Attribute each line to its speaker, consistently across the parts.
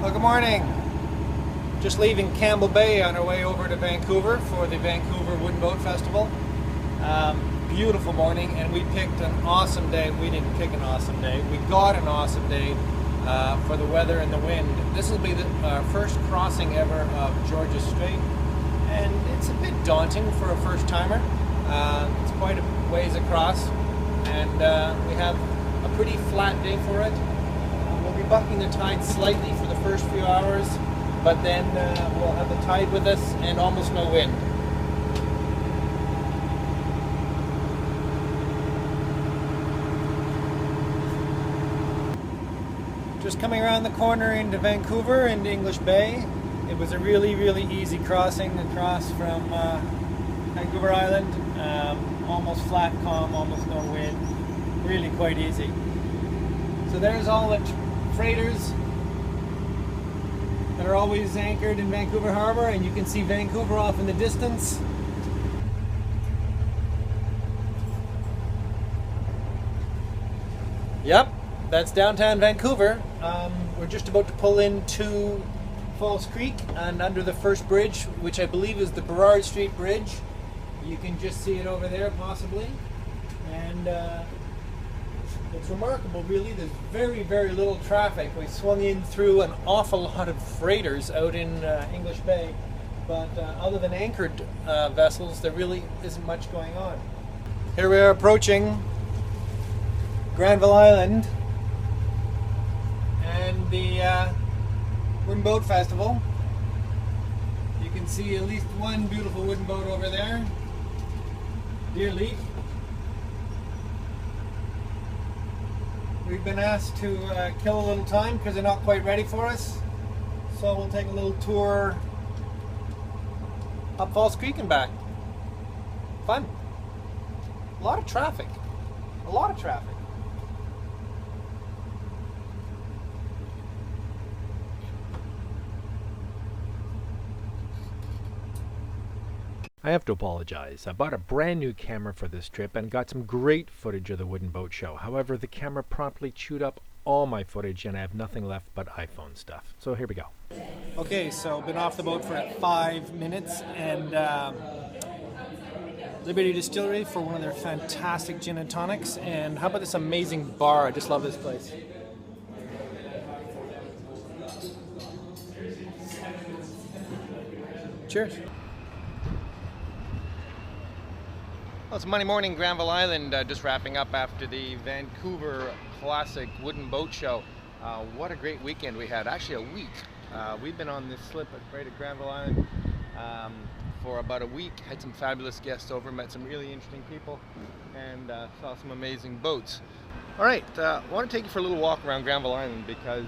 Speaker 1: Well, good morning. Just leaving Campbell Bay on our way over to Vancouver for the Vancouver Wood Boat Festival. Beautiful morning, and we picked an awesome day. We didn't pick an awesome day. We got an awesome day for the weather and the wind. This will be the first crossing ever of Georgia Strait, and it's a bit daunting for a first timer. It's quite a ways across, and we have a pretty flat day for it. We'll be bucking the tide slightly for the first few hours, but then we'll have the tide with us and almost no wind. Just coming around the corner into Vancouver and English Bay. It was a really easy crossing across from Vancouver Island. Almost flat, calm, almost no wind. Really quite easy. So there's all the freighters that are always anchored in Vancouver Harbor, and you can see Vancouver off in the distance. Yep, that's downtown Vancouver. We're just about to pull into Falls Creek and under the first bridge, which I believe is the Burrard Street Bridge. You can just see it over there possibly, and it's remarkable really. There's very little traffic. We swung in through an awful lot of freighters out in English Bay, but other than anchored vessels, there really isn't much going on. Here we are approaching Granville Island and the Wooden Boat Festival. You can see at least one beautiful wooden boat over there. Dear Leaf. We've been asked to kill a little time because they're not quite ready for us. So we'll take a little tour up Falls Creek and back. Fun. A lot of traffic. A lot of traffic.
Speaker 2: I have to apologize. I bought a brand new camera for this trip and got some great footage of the wooden boat show. However, the camera promptly chewed up all my footage and I have nothing left but iPhone stuff. So here we go.
Speaker 1: Okay, so been off the boat for 5 minutes, and Liberty Distillery for one of their fantastic gin and tonics. And how about this amazing bar? I just love this place. Cheers. Well, it's Monday morning, Granville Island, just wrapping up after the Vancouver Classic Wooden Boat Show. What a great weekend we had, actually a week. We've been on this slip right at Granville Island for about a week, had some fabulous guests over, met some really interesting people, and saw some amazing boats. All right, I want to take you for a little walk around Granville Island because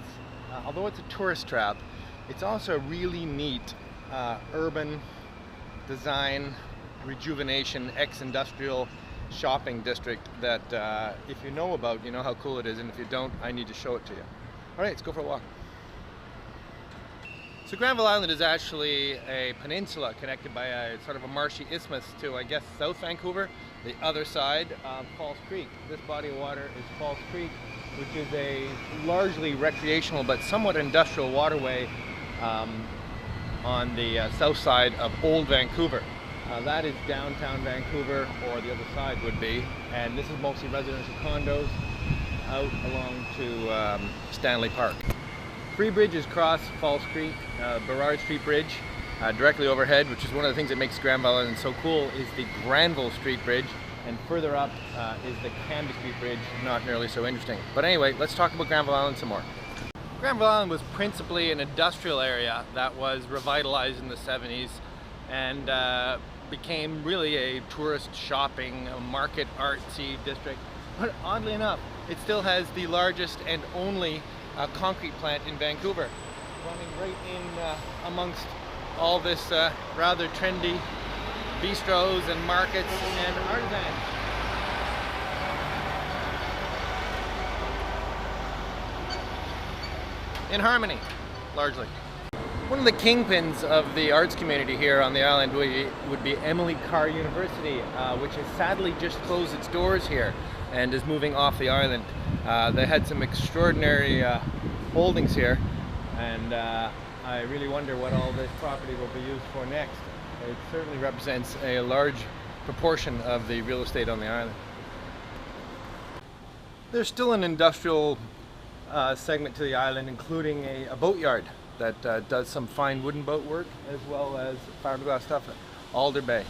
Speaker 1: although it's a tourist trap, it's also a really neat urban design, rejuvenation, ex-industrial shopping district that if you know about, you know how cool it is, and if you don't, I need to show it to you. All right, let's go for a walk. So Granville Island is actually a peninsula connected by a sort of a marshy isthmus to, I guess, South Vancouver, the other side of Falls Creek. This body of water is Falls Creek, which is a largely recreational but somewhat industrial waterway on the south side of Old Vancouver. That is downtown Vancouver, or the other side would be, and this is mostly residential condos out along to Stanley Park. 3 bridges cross Falls Creek. Burrard Street Bridge directly overhead, which is one of the things that makes Granville Island so cool, is the Granville Street Bridge, and further up is the Campbell Street Bridge, not nearly so interesting. But anyway, let's talk about Granville Island some more. Granville Island was principally an industrial area that was revitalized in the 70s and became really a tourist shopping, market, artsy district. But oddly enough, it still has the largest and only concrete plant in Vancouver, running right in amongst all this rather trendy bistros and markets and artisans. In harmony, largely. One of the kingpins of the arts community here on the island would be Emily Carr University, which has sadly just closed its doors here and is moving off the island. They had some extraordinary holdings here, and I really wonder what all this property will be used for next. It certainly represents a large proportion of the real estate on the island. There's still an industrial segment to the island, including a boatyard that does some fine wooden boat work as well as fiberglass stuff at Alder Bay.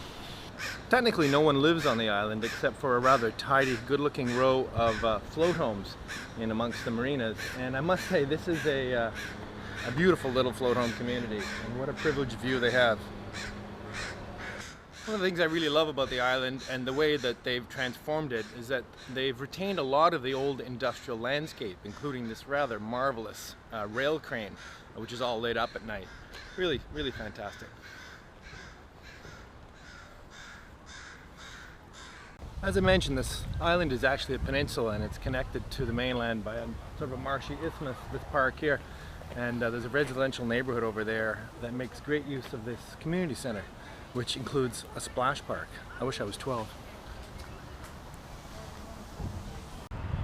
Speaker 1: Technically no one lives on the island except for a rather tidy, good-looking row of float homes in amongst the marinas, and I must say this is a beautiful little float home community, and what a privileged view they have. One of the things I really love about the island and the way that they've transformed it is that they've retained a lot of the old industrial landscape, including this rather marvelous rail crane, which is all lit up at night. Really, really fantastic. As I mentioned, this island is actually a peninsula, and it's connected to the mainland by a sort of a marshy isthmus, this park here. And there's a residential neighborhood over there that makes great use of this community center, which includes a splash park. I wish I was 12.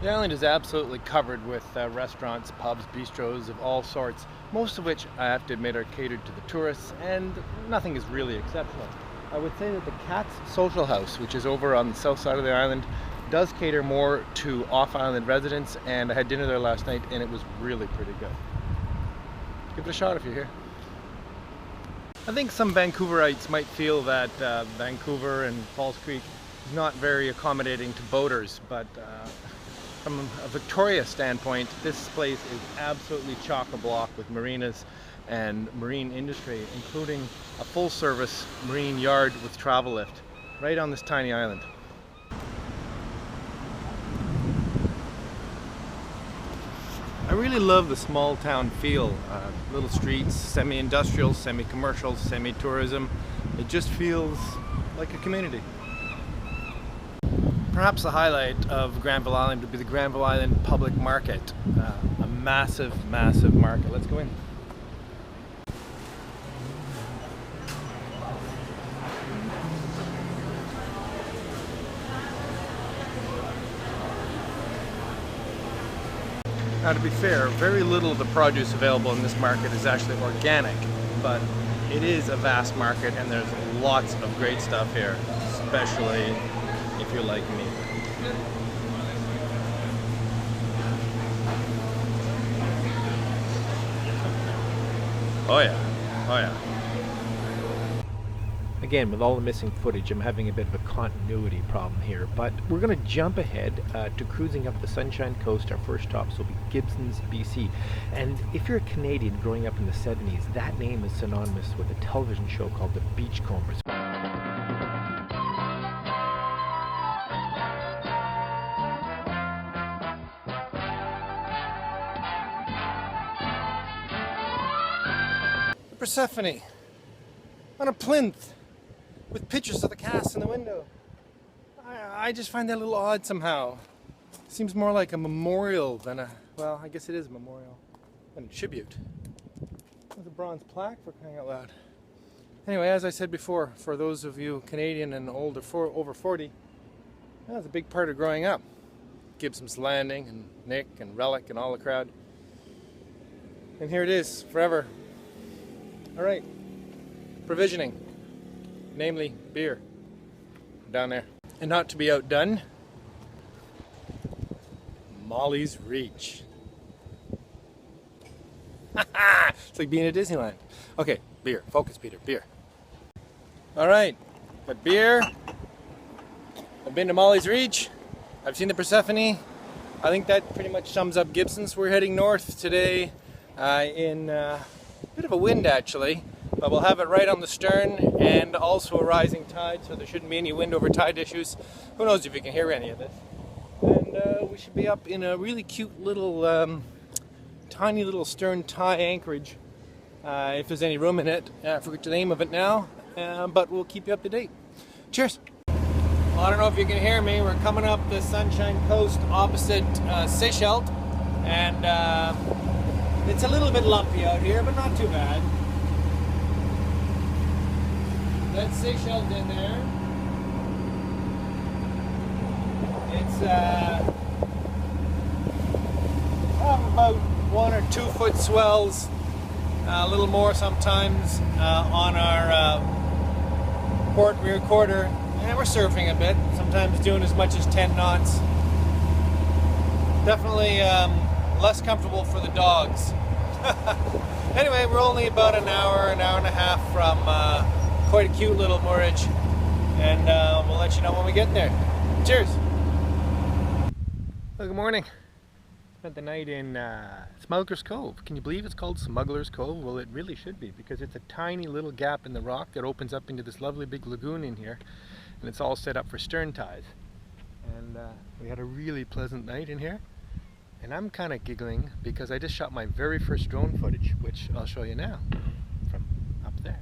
Speaker 1: The island is absolutely covered with restaurants, pubs, bistros of all sorts, most of which I have to admit are catered to the tourists, and nothing is really exceptional. I would say that the Cat's Social House, which is over on the south side of the island, does cater more to off-island residents, and I had dinner there last night and it was really pretty good. Give it a shot if you're here. I think some Vancouverites might feel that Vancouver and Falls Creek is not very accommodating to boaters, but from a Victoria standpoint, this place is absolutely chock-a-block with marinas and marine industry, including a full-service marine yard with travel lift right on this tiny island. I really love the small town feel, little streets, semi-industrial, semi-commercial, semi-tourism. It just feels like a community. Perhaps the highlight of Granville Island would be the Granville Island Public Market, a massive, massive market. Let's go in. Now, to be fair, very little of the produce available in this market is actually organic, but it is a vast market and there's lots of great stuff here, especially if you're like me. Oh yeah, oh yeah.
Speaker 2: Again, with all the missing footage, I'm having a bit of a continuity problem here, but we're going to jump ahead to cruising up the Sunshine Coast. Our first stops will be Gibsons, BC. And if you're a Canadian growing up in the 70s, that name is synonymous with a television show called The Beachcombers.
Speaker 1: Persephone on a plinth with pictures of the cast in the window. I just find that a little odd somehow. Seems more like a memorial than a, well, I guess it is a memorial, than a tribute. There's a bronze plaque, for crying out loud. Anyway, as I said before, for those of you Canadian and older, over 40, that was a big part of growing up. Gibson's Landing and Nick and Relic and all the crowd. And here it is, forever. All right, provisioning, namely beer, down there. And not to be outdone, Molly's Reach. It's like being at Disneyland. Okay, beer, focus Peter, beer. All right, but beer, I've been to Molly's Reach, I've seen the Persephone. I think that pretty much sums up Gibsons. We're heading north today in a bit of a wind actually, but we'll have it right on the stern and also a rising tide, so there shouldn't be any wind over tide issues. Who knows if you can hear any of this. And we should be up in a really cute little, tiny little stern tie anchorage, if there's any room in it. I forget the name of it now, but we'll keep you up to date. Cheers! Well, I don't know if you can hear me. We're coming up the Sunshine Coast opposite Seychelles, and it's a little bit lumpy out here, but not too bad. That's Seychelles in there. It's about 1 or 2 foot swells
Speaker 2: a little more sometimes on our port rear quarter, and we're surfing a bit, sometimes doing as much as 10 knots. Definitely less comfortable for the dogs. Anyway, we're only about an hour and a half from quite a cute little moorage, and we'll let you know when we get there. Cheers! Well, good morning. Spent the night in Smuggler's Cove. Can you believe it's called Smuggler's Cove? Well, it really should be, because it's a tiny little gap in the rock that opens up into this lovely big lagoon in here, and it's all set up for stern ties. And we had a really pleasant night in here. And I'm kind of giggling because I just shot my very first drone footage, which I'll show you now from up there.